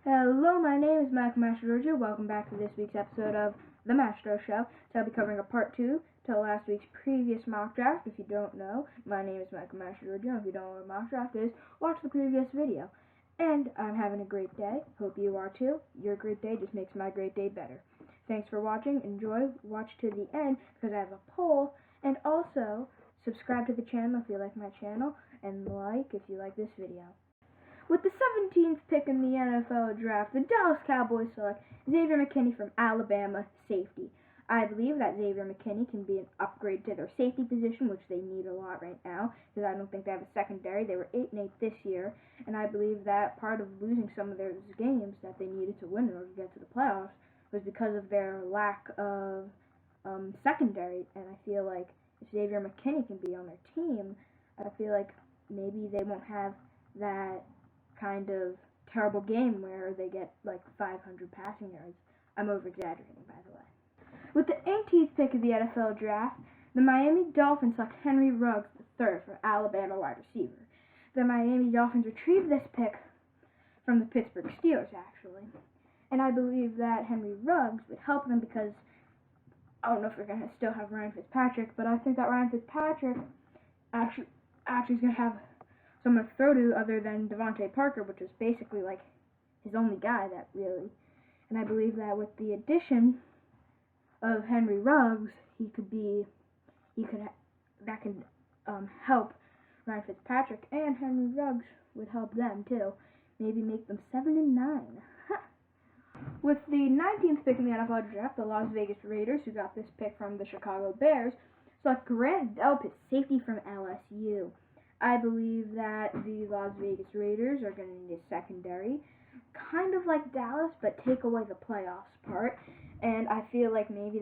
Hello, my name is Mastro. Welcome back to this week's episode of The Mastro Show. So I'll be covering a part 2 to last week's previous mock draft. If you don't know, my name is Mastro. If you don't know what a mock draft is, watch the previous video. And I'm having a great day. Hope you are too. Your great day just makes my great day better. Thanks for watching. Enjoy. Watch to the end because I have a poll. And also, subscribe to the channel if you like my channel. And like if you like this video. With the 17th pick in the NFL draft, the Dallas Cowboys select Xavier McKinney from Alabama, safety. I believe that Xavier McKinney can be an upgrade to their safety position, which they need a lot right now, because I don't think they have a secondary. They were 8-8 this year, and I believe that part of losing some of those games that they needed to win in order to get to the playoffs was because of their lack of secondary, and I feel like if Xavier McKinney can be on their team, I feel like maybe they won't have that kind of terrible game where they get like 500 passing yards. I'm over-exaggerating, by the way. With the 18th pick of the NFL draft, the Miami Dolphins select Henry Ruggs III for Alabama wide receiver. The Miami Dolphins retrieved this pick from the Pittsburg Steelers, actually. And I believe that Henry Ruggs would help them because I don't know if we're going to still have Ryan Fitzpatrick, but I think that Ryan Fitzpatrick actually is going to have someone to throw to other than Devontae Parker, which is basically like his only guy that really. And I believe that with the addition of Henry Ruggs, that can help Ryan Fitzpatrick, and Henry Ruggs would help them too. Maybe make them 7-9. With the 19th pick in the NFL draft, the Las Vegas Raiders, who got this pick from the Chicago Bears, select Grant Delpit, safety from LSU. I believe that the Las Vegas Raiders are going to need a secondary, kind of like Dallas, but take away the playoffs part. And I feel like maybe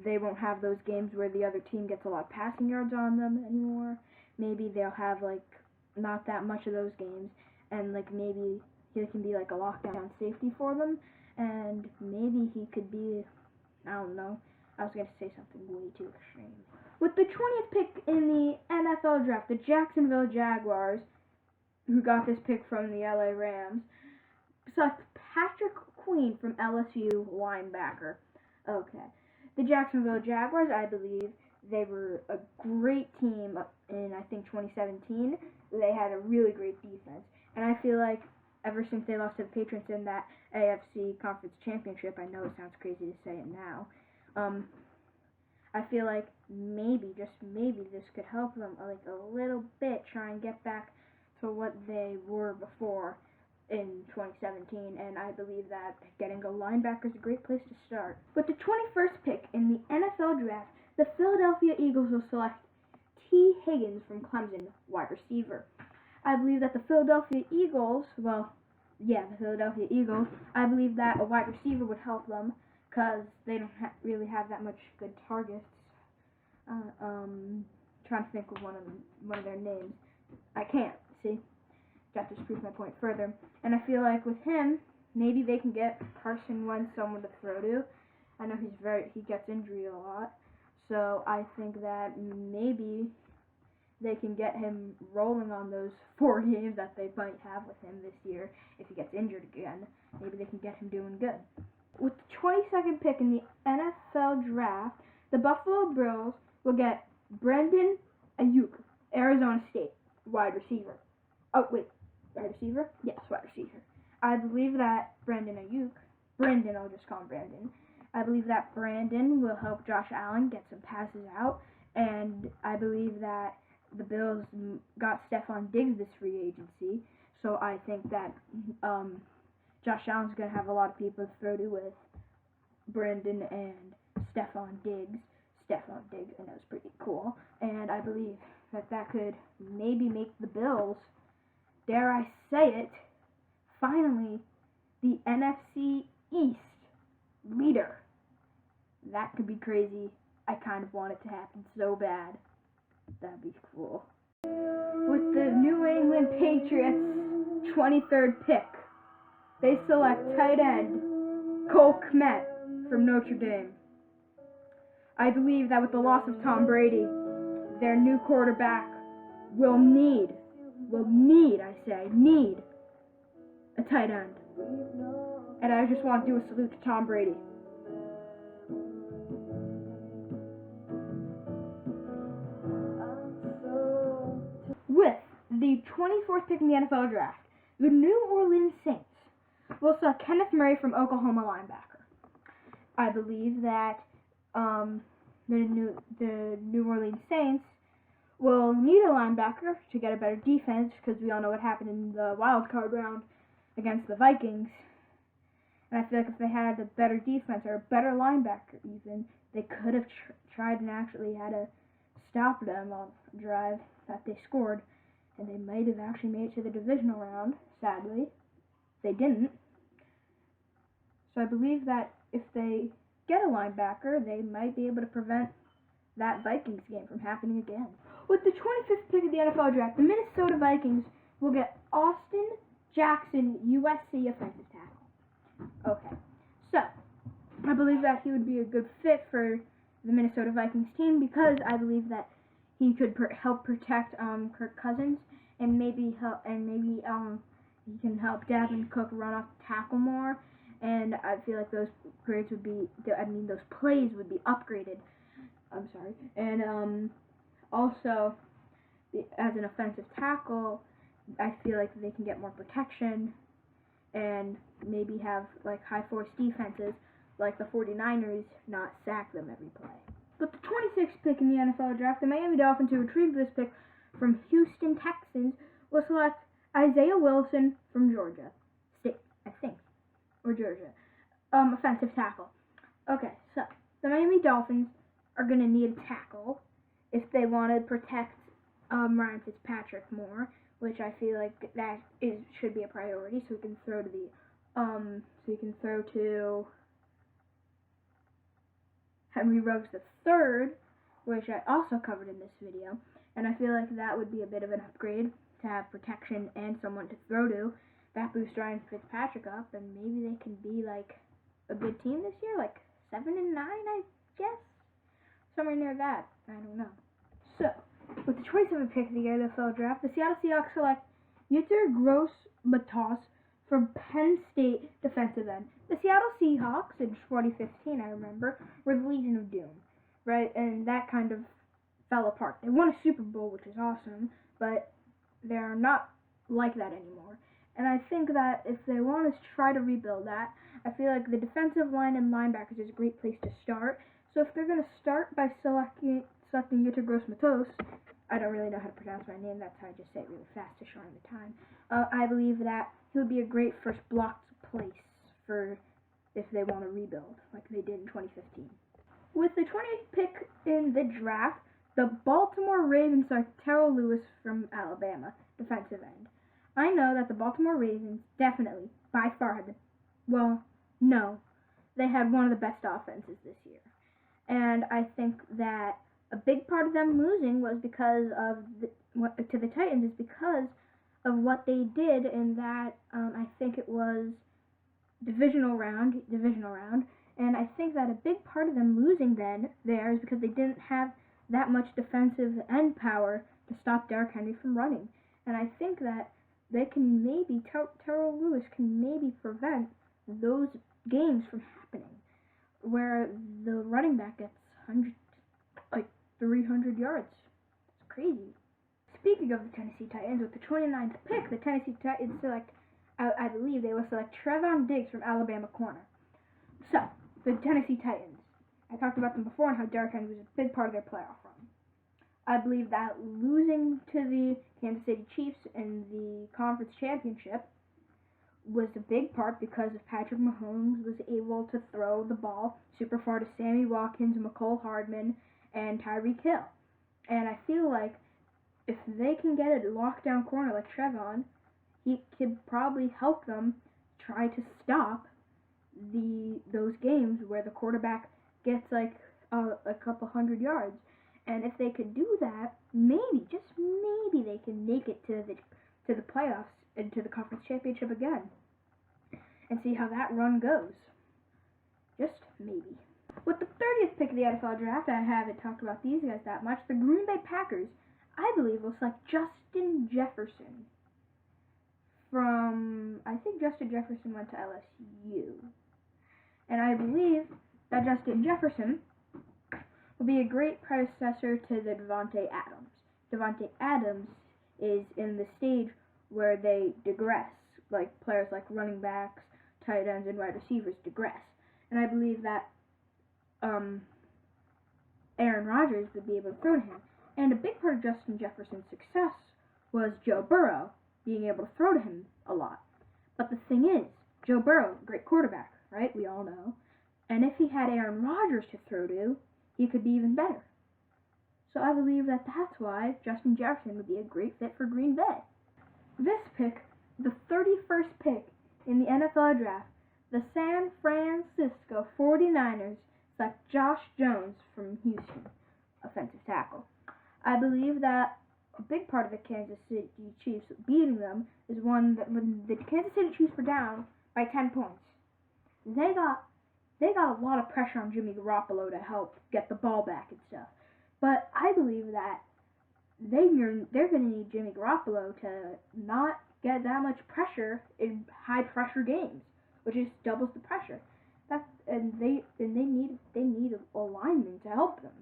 they won't have those games where the other team gets a lot of passing yards on them anymore. Maybe they'll have like not that much of those games, and like maybe he can be like a lockdown safety for them, and maybe he could be, I don't know. I was going to say something way too extreme. With the 20th pick in the NFL draft, the Jacksonville Jaguars, who got this pick from the LA Rams, select Patrick Queen from LSU, linebacker. Okay. The Jacksonville Jaguars, I believe, they were a great team in, I think, 2017. They had a really great defense. And I feel like ever since they lost to the Patriots in that AFC Conference Championship, I know it sounds crazy to say it now, I feel like maybe, just maybe, this could help them like a little bit try and get back to what they were before in 2017, and I believe that getting a linebacker is a great place to start. With the 21st pick in the NFL draft, the Philadelphia Eagles will select T. Higgins from Clemson, wide receiver. I believe that the Philadelphia Eagles, I believe that a wide receiver would help them, because they don't really have that much good targets. Trying to think of one of their names. I can't, see? That just proves my point further. And I feel like with him, maybe they can get Carson Wentz someone to throw to. I know he gets injured a lot. So I think that maybe they can get him rolling on those 4 games that they might have with him this year. If he gets injured again, maybe they can get him doing good. With the 22nd pick in the NFL draft, the Buffalo Bills will get Brandon Aiyuk, Arizona State, wide receiver. Oh, wait, wide receiver? Yes, wide receiver. I believe that I'll just call him Brandon. I believe that Brandon will help Josh Allen get some passes out, and I believe that the Bills got Stephon Diggs this free agency, so I think that Josh Allen's going to have a lot of people to throw to with Brandon and Stephon Diggs. And that was pretty cool. And I believe that could maybe make the Bills, dare I say it, finally the NFC East leader. That could be crazy. I kind of want it to happen so bad. That'd be cool. With the New England Patriots 23rd pick, they select tight end Cole Kmet from Notre Dame. I believe that with the loss of Tom Brady, their new quarterback will need a tight end. And I just want to do a salute to Tom Brady. With the 24th pick in the NFL draft, the New Orleans Saints will select Kenneth Murray from Oklahoma linebacker. I believe that the New Orleans Saints will need a linebacker to get a better defense, because we all know what happened in the wild card round against the Vikings. And I feel like if they had a better defense or a better linebacker even, they could have tried and actually had to stop them on a drive that they scored. And they might have actually made it to the divisional round. Sadly, they didn't. So I believe that if they get a linebacker, they might be able to prevent that Vikings game from happening again. With the 25th pick of the NFL draft, the Minnesota Vikings will get Austin Jackson, USC offensive tackle. Okay, so I believe that he would be a good fit for the Minnesota Vikings team, because I believe that he could help protect Kirk Cousins, and maybe he can help Dalvin Cook run off the tackle more. And I feel like those plays would be upgraded. I'm sorry. And also, as an offensive tackle, I feel like they can get more protection and maybe have like high force defenses like the 49ers, not sack them every play. But the 26th pick in the NFL draft, the Miami Dolphins, who retrieved this pick from Houston Texans, will select Isaiah Wilson from Georgia State, I think. Or Georgia. Offensive tackle. Okay, so the Miami Dolphins are going to need a tackle if they want to protect Ryan Fitzpatrick more, which I feel like should be a priority, so we can throw to Henry Ruggs III, which I also covered in this video, and I feel like that would be a bit of an upgrade to have protection and someone to throw to. That boosts Ryan Fitzpatrick up, and maybe they can be like a good team this year, like 7-9, I guess, somewhere near that. I don't know. So, with the 27th pick of the NFL draft, the Seattle Seahawks select Yetur Gross-Matos from Penn State defensive end. The Seattle Seahawks in 2015, I remember, were the Legion of Doom, right? And that kind of fell apart. They won a Super Bowl, which is awesome, but they're not like that anymore. And I think that if they want to try to rebuild that, I feel like the defensive line and linebackers is a great place to start. So if they're going to start by selecting Yetur Gross-Matos, I don't really know how to pronounce my name, that's how I just say it really fast to shorten the time. I believe that he would be a great first blocked place for if they want to rebuild, like they did in 2015. With the 20th pick in the draft, the Baltimore Ravens select Terrell Lewis from Alabama, defensive end. I know that the Baltimore Ravens definitely, by far, they had one of the best offenses this year. And I think that a big part of them losing was because of to the Titans is because of what they did in that, I think it was divisional round, and I think that a big part of them losing there is because they didn't have that much defensive end power to stop Derrick Henry from running. And I think that they can maybe, Terrell Lewis can maybe prevent those games from happening, where the running back gets 300 yards. It's crazy. Speaking of the Tennessee Titans, with the 29th pick, the Tennessee Titans select, I believe they will select Trevon Diggs from Alabama corner. So, the Tennessee Titans. I talked about them before and how Derrick Henry was a big part of their playoff run. I believe that losing to the Kansas City Chiefs in the conference championship was a big part because of Patrick Mahomes was able to throw the ball super far to Sammy Watkins, McCole Hardman, and Tyreek Hill. And I feel like if they can get a lockdown corner like Trevon, he could probably help them try to stop those games where the quarterback gets like a couple hundred yards. And if they could do that, maybe, just maybe, they can make it to the playoffs and to the conference championship again. And see how that run goes. Just maybe. With the 30th pick of the NFL draft, I haven't talked about these guys that much. The Green Bay Packers, I believe, will select Justin Jefferson I think Justin Jefferson went to LSU. And I believe that Justin Jefferson will be a great predecessor to the Devontae Adams. Devontae Adams is in the stage where they digress, like players like running backs, tight ends, and wide receivers digress. And I believe that Aaron Rodgers would be able to throw to him. And a big part of Justin Jefferson's success was Joe Burrow being able to throw to him a lot. But the thing is, Joe Burrow, great quarterback, right? We all know. And if he had Aaron Rodgers to throw to, he could be even better. So I believe that that's why Justin Jefferson would be a great fit for Green Bay. This pick, the 31st pick in the NFL draft, the San Francisco 49ers select Josh Jones from Houston, offensive tackle. I believe that a big part of the Kansas City Chiefs beating them is one that when the Kansas City Chiefs were down by 10 points, they got a lot of pressure on Jimmy Garoppolo to help get the ball back and stuff. But I believe that they're going to need Jimmy Garoppolo to not get that much pressure in high pressure games, which just doubles the pressure. They need a lineman to help them.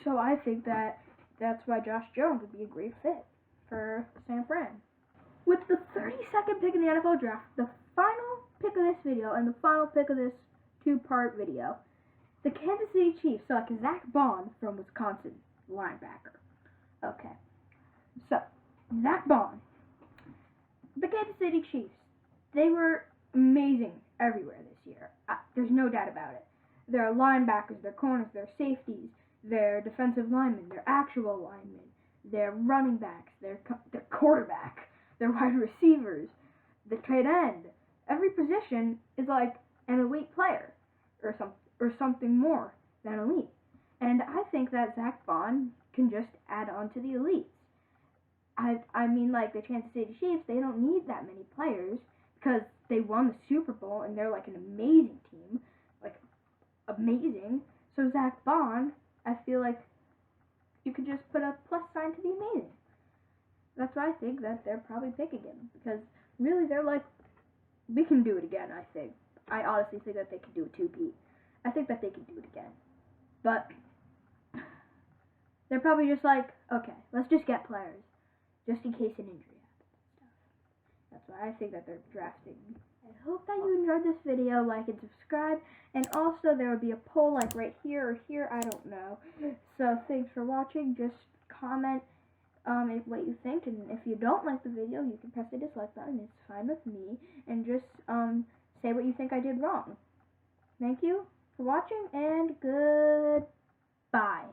So I think that's why Josh Jones would be a great fit for San Fran. With the 32nd pick in the NFL draft, the final pick of this video and the final pick of this two-part video, the Kansas City Chiefs select Zach Bond from Wisconsin, linebacker. Okay, so Zach Bond, the Kansas City Chiefs, they were amazing everywhere this year. There's no doubt about it. Their linebackers, their corners, their safeties, their defensive linemen, their actual linemen, their running backs, their quarterback, their wide receivers, the tight end. Every position is like an elite player or something more than elite. And I think that Zach Bond can just add on to the elites. I mean, like the Kansas City Chiefs, they don't need that many players because they won the Super Bowl and they're like an amazing team, like amazing. So Zach Bond, I feel like you could just put a plus sign to the amazing. That's why I think that they're probably picking him, because really they're like, we can do it again, I think. I honestly think that they can do a two-peat. I think that they can do it again. But they're probably just like, okay, let's just get players, just in case an injury happens. That's why I think that they're drafting. I hope that you enjoyed this video. Like and subscribe. And also there will be a poll like right here or here. I don't know. So thanks for watching. Just comment what you think. And if you don't like the video, you can press the dislike button. It's fine with me. And just say what you think I did wrong. Thank you for watching and goodbye.